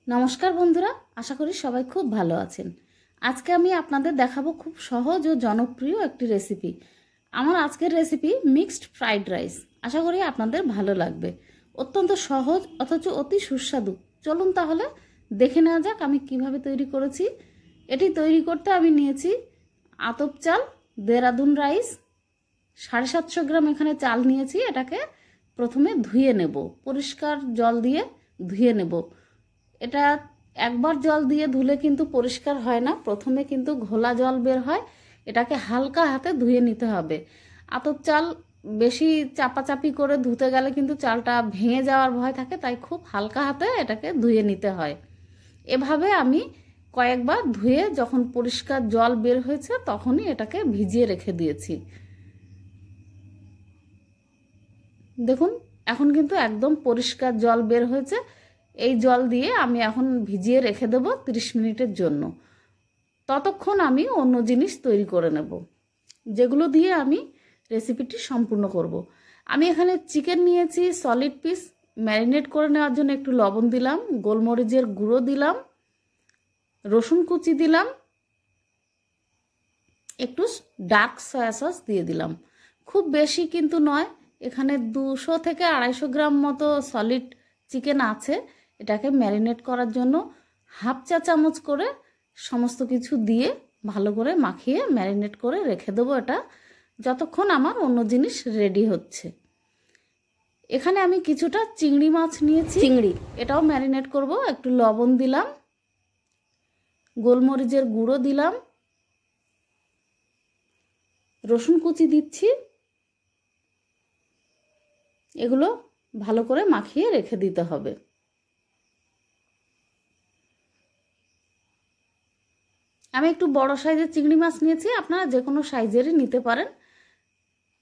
নমস্কার বন্ধুরা, আশা করি সবাই খুব ভালো আছেন। আজকে আমি আপনাদের দেখাবো খুব সহজ ও জনপ্রিয় একটি রেসিপি। আমার আজকের রেসিপি মিক্সড ফ্রাইড রাইস। আশা করি আপনাদের ভালো লাগবে। অত্যন্ত সহজ অথচ অতি সুস্বাদু। চলুন তাহলে দেখে নেওয়া যাক আমি কিভাবে তৈরি করেছি। এটি তৈরি করতে আমি নিয়েছি আতপ চাল, দেরাদুন রাইস, 750 গ্রাম এখানে চাল নিয়েছি। এটাকে প্রথমে ধুয়ে নেব, পরিষ্কার জল দিয়ে ধুয়ে নেব। এটা একবার জল দিয়ে ধুলে কিন্তু পরিষ্কার হয় না, প্রথমে কিন্তু ঘোলা জল বের হয়। এটাকে হালকা হাতে ধুয়ে নিতে হবে। আতপ চাল বেশি চাপাচাপি করে ধুতে গেলে কিন্তু চালটা ভেঙে যাওয়ার ভয় থাকে, তাই খুব হালকা হাতে এটাকে ধুয়ে নিতে হয়। এভাবে আমি কয়েকবার ধুয়ে যখন পরিষ্কার জল বের হয়েছে তখনই এটাকে ভিজিয়ে রেখে দিয়েছি। দেখুন, এখন কিন্তু একদম পরিষ্কার জল বের হয়েছে। এই জল দিয়ে আমি এখন ভিজিয়ে রেখে দেব 30 মিনিটের জন্য। ততক্ষণ আমি অন্য জিনিস তৈরি করে নেব, যেগুলো দিয়ে আমি রেসিপিটি সম্পূর্ণ করব। আমি এখানে চিকেন নিয়েছি সলিড পিস। ম্যারিনেট করে নেওয়ার জন্য একটু লবণ দিলাম, গোলমরিচের গুঁড়ো দিলাম, রসুন কুচি দিলাম, একটু ডার্ক সয়া সস দিয়ে দিলাম। খুব বেশি কিন্তু নয়, এখানে 200 থেকে 250 গ্রাম মতো সলিড চিকেন আছে। এটাকে ম্যারিনেট করার জন্য হাফ চা চামচ করে সমস্ত কিছু দিয়ে ভালো করে মাখিয়ে ম্যারিনেট করে রেখে দেবো, এটা যতক্ষণ আমার অন্য জিনিস রেডি হচ্ছে। এখানে আমি কিছুটা চিংড়ি মাছ নিয়েছি, এটাও ম্যারিনেট করব। একটু লবণ দিলাম, গোলমরিচের গুঁড়ো দিলাম, রসুন কুচি দিচ্ছি। এগুলো ভালো করে মাখিয়ে রেখে দিতে হবে। আমি একটু বড় সাইজের চিংড়ি মাছ নিয়েছি, আপনারা যে কোনো সাইজেরই নিতে পারেন।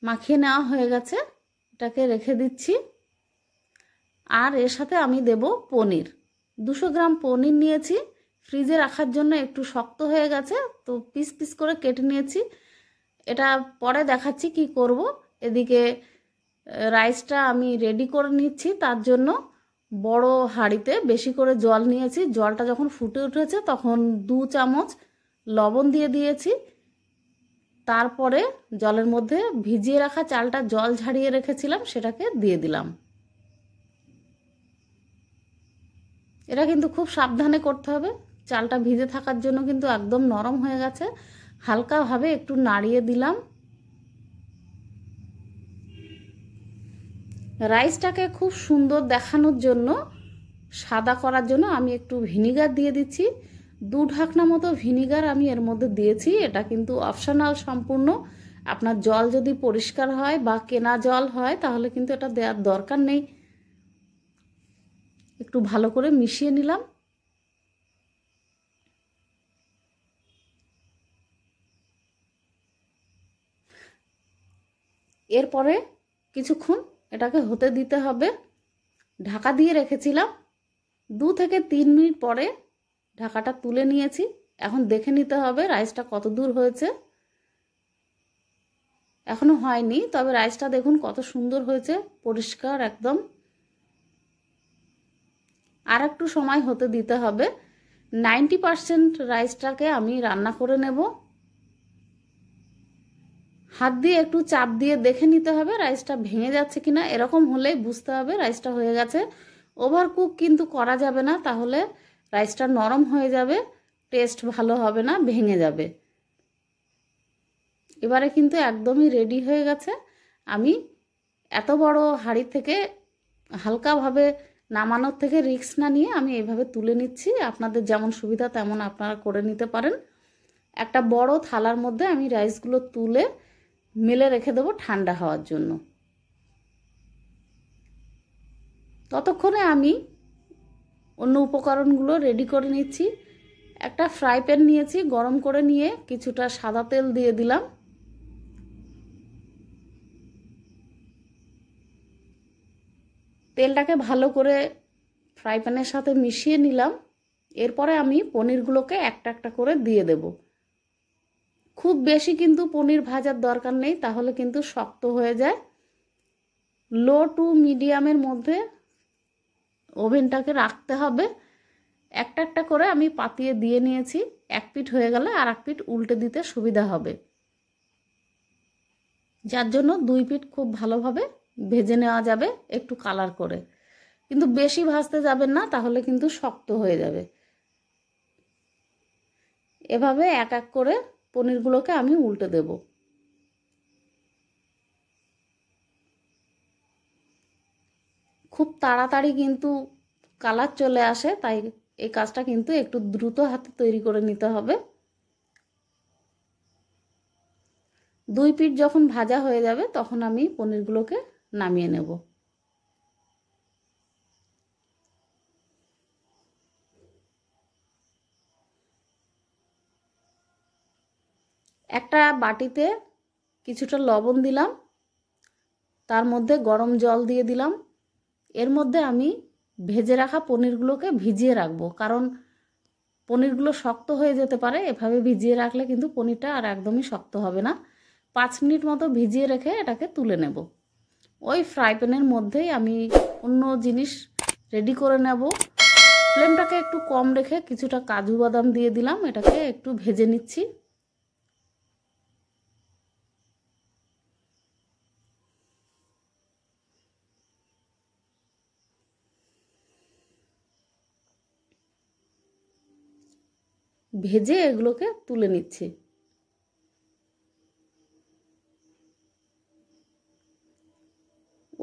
মাখিয়ে নেওয়া হয়ে গেছে, এটাকে রেখে দিচ্ছি। আর এর সাথে আমি দেব পনির। 200 গ্রাম পনির নিয়েছি। ফ্রিজে রাখার জন্য একটু শক্ত হয়ে গেছে, তো পিস পিস করে কেটে নিয়েছি। এটা পরে দেখাচ্ছি কি করব। এদিকে রাইসটা আমি রেডি করে নিচ্ছি। তার জন্য বড় হাঁড়িতে বেশি করে জল নিয়েছি। জলটা যখন ফুটে উঠেছে তখন 2 চামচ লবণ দিয়ে দিয়েছি। তারপরে জলের মধ্যে ভিজিয়ে রাখা চালটা জল ঝাড়িয়ে রেখেছিলাম, সেটাকে দিয়ে দিলাম। এটা কিন্তু খুব সাবধানে করতে হবে। চালটা ভিজে থাকার জন্য কিন্তু একদম নরম হয়ে গেছে। হালকাভাবে একটু নাড়িয়ে দিলাম। রাইসটাকে খুব সুন্দর দেখানোর জন্য, সাদা করার জন্য আমি একটু ভিনিগার দিয়ে দিচ্ছি। 2 ঢাকনা মতো ভিনিগার আমি এর মধ্যে দিয়েছি। এটা কিন্তু অপশনাল সম্পূর্ণ। আপনার জল যদি পরিষ্কার হয় বা কেনা জল হয় তাহলে কিন্তু এটা দেওয়ার দরকার নেই। একটু ভালো করে মিশিয়ে নিলাম। এরপরে কিছুক্ষণ এটাকে হতে দিতে হবে। ঢাকা দিয়ে রেখেছিলাম। 2 থেকে 3 মিনিট পরে ঢাকাটা তুলে নিয়েছি। এখন দেখে নিতে হবে রাইসটা কত দূর হয়েছে। এখনো হয়নি, তবে রাইসটা দেখুন কত সুন্দর হয়েছে, পরিষ্কার একদম। আর একটু সময় হতে দিতে হবে। 90% রাইসটাকে আমি রান্না করে নেব। হাত দিয়ে একটু চাপ দিয়ে দেখে নিতে হবে রাইসটা ভেঙে যাচ্ছে কিনা। এরকম হলেই বুঝতে হবে রাইসটা হয়ে গেছে। ওভারকুক কিন্তু করা যাবে না, তাহলে রাইসটা নরম হয়ে যাবে, টেস্ট ভালো হবে না, ভেঙে যাবে। এবারে কিন্তু একদমই রেডি হয়ে গেছে। আমি এত বড় হাঁড়ি থেকে হালকাভাবে নামানোর থেকে রিস্ক না নিয়ে আমি এইভাবে তুলে নিচ্ছি। আপনাদের যেমন সুবিধা তেমন আপনারা করে নিতে পারেন। একটা বড় থালার মধ্যে আমি রাইসগুলো তুলে মেলে রেখে দেবো ঠান্ডা হওয়ার জন্য। ততক্ষণে আমি অন্য উপকরণগুলো রেডি করে নিচ্ছি। একটা ফ্রাই প্যান নিয়েছি, গরম করে নিয়ে কিছুটা সাদা তেল দিয়ে দিলাম। তেলটাকে ভালো করে ফ্রাই প্যানের সাথে মিশিয়ে নিলাম। এরপরে আমি পনিরগুলোকে একটা একটা করে দিয়ে দেব। খুব বেশি কিন্তু পনির ভাজার দরকার নেই, তাহলে কিন্তু শক্ত হয়ে যায়। লো টু মিডিয়ামের মধ্যে ওভেনটাকে রাখতে হবে। একটা একটা করে আমি পাতিয়ে দিয়ে নিয়েছি। এক পিঠ হয়ে গেলে আর এক পিঠ উল্টে দিতে সুবিধা হবে, যার জন্য দুই পিঠ খুব ভালোভাবে ভেজে নেওয়া যাবে একটু কালার করে। কিন্তু বেশি ভাজতে যাবেন না, তাহলে কিন্তু শক্ত হয়ে যাবে। এভাবে এক এক করে পনিরগুলোকে আমি উল্টে দেব। খুব তাড়াতাড়ি কিন্তু কালার চলে আসে, তাই এই কাজটা কিন্তু একটু দ্রুত হাতে তৈরি করে নিতে হবে। দুই পিঠ যখন ভাজা হয়ে যাবে তখন আমি পনিরগুলোকে নামিয়ে নেব। একটা বাটিতে কিছুটা লবণ দিলাম, তার মধ্যে গরম জল দিয়ে দিলাম। এর মধ্যে আমি ভেজে রাখা পনিরগুলোকে ভিজিয়ে রাখবো, কারণ পনিরগুলো শক্ত হয়ে যেতে পারে। এভাবে ভিজিয়ে রাখলে কিন্তু পনিরটা আর একদমই শক্ত হবে না। 5 মিনিট মতো ভিজিয়ে রেখে এটাকে তুলে নেব। ওই ফ্রাই প্যানের মধ্যেই আমি অন্য জিনিস রেডি করে নেব। ফ্লেমটাকে একটু কম রেখে কিছুটা কাজু বাদাম দিয়ে দিলাম, এটাকে একটু ভেজে নিচ্ছি। ভেজে এগুলোকে তুলে নিচ্ছি।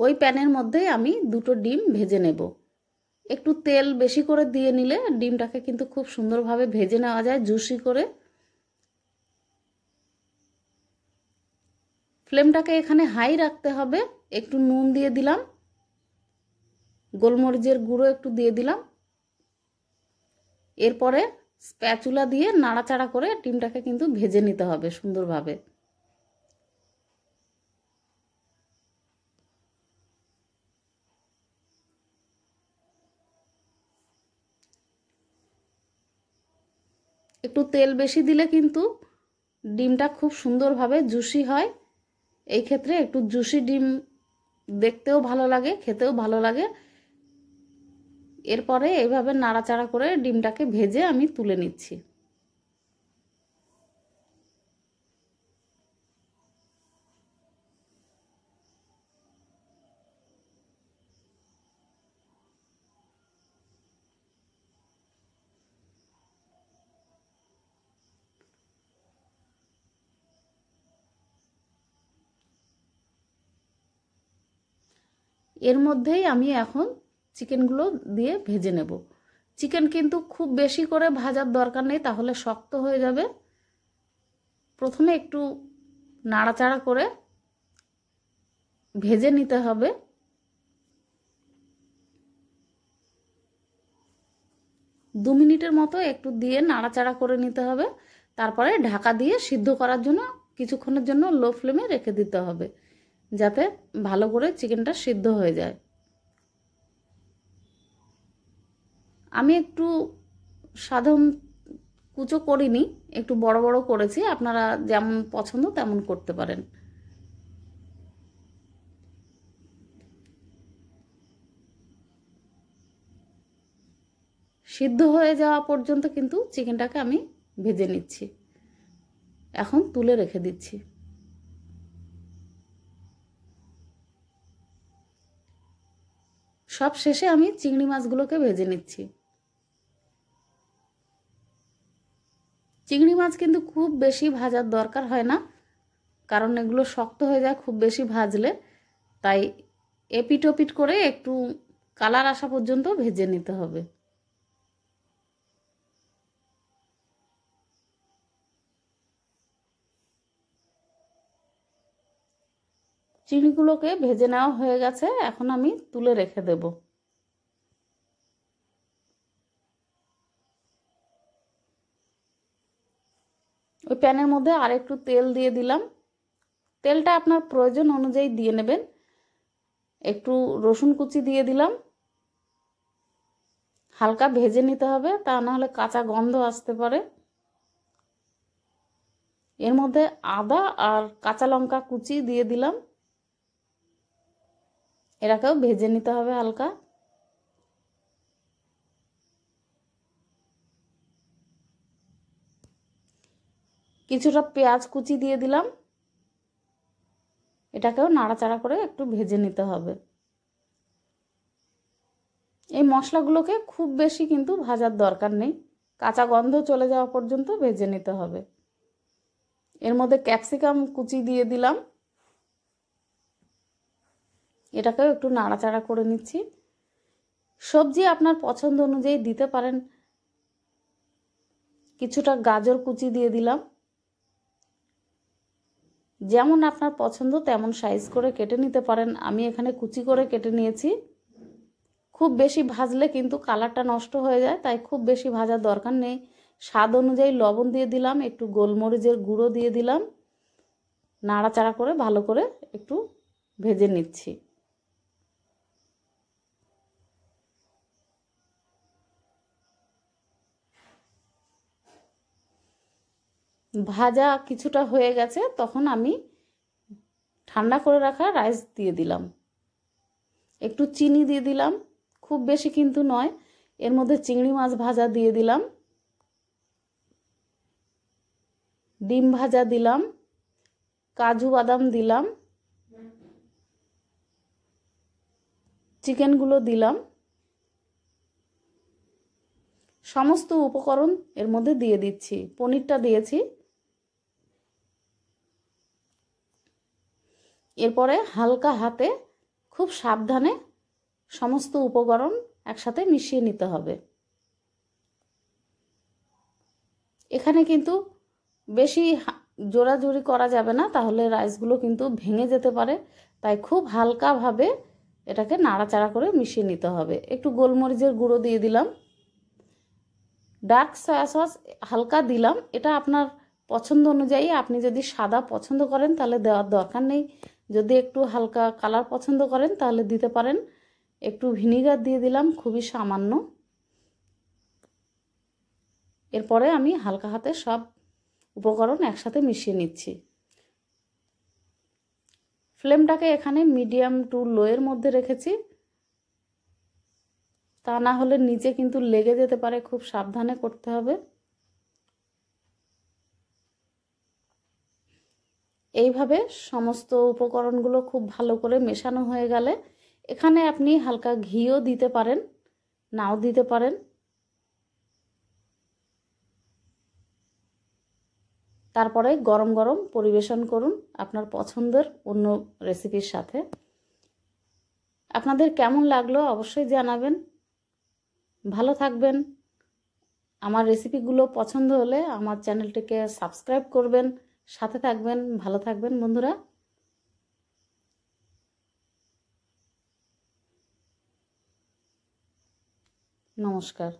ওই প্যানের মধ্যেই আমি দুটো ডিম ভেজে নেব। একটু তেল বেশি করে দিয়ে নিলে ডিমটাকে কিন্তু খুব সুন্দরভাবে ভেজে নেওয়া যায়, জুসি করে। ফ্লেমটাকে এখানে হাই রাখতে হবে। একটু নুন দিয়ে দিলাম, গোলমরিচের গুঁড়ো একটু দিয়ে দিলাম। এরপরে স্প্যাচুলা দিয়ে নাড়াচাড়া করে ডিমটাকে কিন্তু ভেজে নিতে হবে সুন্দরভাবে। একটু তেল বেশি দিলে কিন্তু ডিমটা খুব সুন্দরভাবে জুসি হয়। এই ক্ষেত্রে একটু জুসি ডিম দেখতেও ভালো লাগে, খেতেও ভালো লাগে। এরপরে এইভাবে নাড়াচাড়া করে ডিমটাকে ভেজে আমি তুলে নিচ্ছি। এর মধ্যেই আমি এখন চিকেনগুলো দিয়ে ভেজে নেব। চিকেন কিন্তু খুব বেশি করে ভাজার দরকার নেই, তাহলে শক্ত হয়ে যাবে। প্রথমে একটু নাড়াচাড়া করে ভেজে নিতে হবে। 2 মিনিটের মতো একটু দিয়ে নাড়াচাড়া করে নিতে হবে। তারপরে ঢাকা দিয়ে সিদ্ধ করার জন্য কিছুক্ষণের জন্য লো ফ্লেমে রেখে দিতে হবে, যাতে ভালো করে চিকেনটা সিদ্ধ হয়ে যায়। আমি একটু সাধারণ কুচো করিনি, একটু বড় বড় করেছি। আপনারা যেমন পছন্দ তেমন করতে পারেন। সিদ্ধ হয়ে যাওয়া পর্যন্ত কিন্তু চিকেনটাকে আমি ভেজে নিচ্ছি। এখন তুলে রেখে দিচ্ছি। সব শেষে আমি চিংড়ি মাছগুলোকে ভেজে নিচ্ছি। চিংড়ি মাছ কিন্তু খুব বেশি ভাজার দরকার হয় না, কারণ এগুলো শক্ত হয়ে যায় খুব বেশি ভাজলে। তাই এপিট ওপিট করে একটু কালার আসা পর্যন্ত ভেজে নিতে হবে। চিংড়িগুলোকে ভেজে নেওয়া হয়ে গেছে, এখন আমি তুলে রেখে দেব। ওই প্যানের মধ্যে আর একটু তেল দিয়ে দিলাম। তেলটা আপনার প্রয়োজন অনুযায়ী দিয়ে নেবেন। একটু রসুন কুচি দিয়ে দিলাম। হালকা ভেজে নিতে হবে, তা না হলে কাঁচা গন্ধ আসতে পারে। এর মধ্যে আদা আর কাঁচা লঙ্কা কুচি দিয়ে দিলাম। এটাকেও ভেজে নিতে হবে হালকা। কিছুটা পেঁয়াজ কুচি দিয়ে দিলাম। এটাকেও নাড়াচাড়া করে একটু ভেজে নিতে হবে। এই মশলাগুলোকে খুব বেশি কিন্তু ভাজার দরকার নেই, কাঁচা গন্ধ চলে যাওয়া পর্যন্ত ভেজে নিতে হবে। এর মধ্যে ক্যাপসিকাম কুচি দিয়ে দিলাম। এটাকেও একটু নাড়াচাড়া করে নিচ্ছি। সবজি আপনার পছন্দ অনুযায়ী দিতে পারেন। কিছুটা গাজর কুচি দিয়ে দিলাম। যেমন আপনার পছন্দ তেমন সাইজ করে কেটে নিতে পারেন। আমি এখানে কুচি করে কেটে নিয়েছি। খুব বেশি ভাজলে কিন্তু কালারটা নষ্ট হয়ে যায়, তাই খুব বেশি ভাজার দরকার নেই। স্বাদ অনুযায়ী লবণ দিয়ে দিলাম, একটু গোলমরিচের গুঁড়ো দিয়ে দিলাম। নাড়াচাড়া করে ভালো করে একটু ভেজে নিচ্ছি। ভাজা কিছুটা হয়ে গেছে, তখন আমি ঠান্ডা করে রাখা রাইস দিয়ে দিলাম। একটু চিনি দিয়ে দিলাম, খুব বেশি কিন্তু নয়। এর মধ্যে চিংড়ি মাছ ভাজা দিয়ে দিলাম, ডিম ভাজা দিলাম, কাজু বাদাম দিলাম, চিকেনগুলো দিলাম। সমস্ত উপকরণ এর মধ্যে দিয়ে দিচ্ছি। পনিরটা দিয়েছি। এরপরে হালকা হাতে খুব সাবধানে সমস্ত উপকরণ একসাথে মিশিয়ে নিতে হবে। এখানে কিন্তু বেশি জোরাজুরি করা যাবে না, তাহলে রাইসগুলো কিন্তু ভেঙে যেতে পারে। তাই খুব হালকাভাবে এটাকে নাড়াচাড়া করে মিশিয়ে নিতে হবে। একটু গোলমরিচের গুঁড়ো দিয়ে দিলাম, ডার্ক সয়া সস হালকা দিলাম। এটা আপনার পছন্দ অনুযায়ী, আপনি যদি সাদা পছন্দ করেন তাহলে দেওয়ার দরকার নেই। যদি একটু হালকা কালার পছন্দ করেন তাহলে দিতে পারেন। একটু ভিনিগার দিয়ে দিলাম, খুবই সামান্য। এরপরে আমি হালকা হাতে সব উপকরণ একসাথে মিশিয়ে নিচ্ছি। ফ্লেমটাকে এখানে মিডিয়াম টু লোয়ের মধ্যে রেখেছি, তা না হলে নিচে কিন্তু লেগে যেতে পারে, খুব সাবধানে করতে হবে। এইভাবে সমস্ত উপকরণগুলো খুব ভালো করে মেশানো হয়ে গেলে এখানে আপনি হালকা ঘিও দিতে পারেন, নাও দিতে পারেন। তারপরে গরম গরম পরিবেশন করুন আপনার পছন্দের অন্য রেসিপির সাথে। আপনাদের কেমন লাগলো অবশ্যই জানাবেন। ভালো থাকবেন। আমার রেসিপিগুলো পছন্দ হলে আমার চ্যানেলটিকে সাবস্ক্রাইব করবেন, সাথে থাকবেন। ভালো থাকবেন বন্ধুরা। নমস্কার।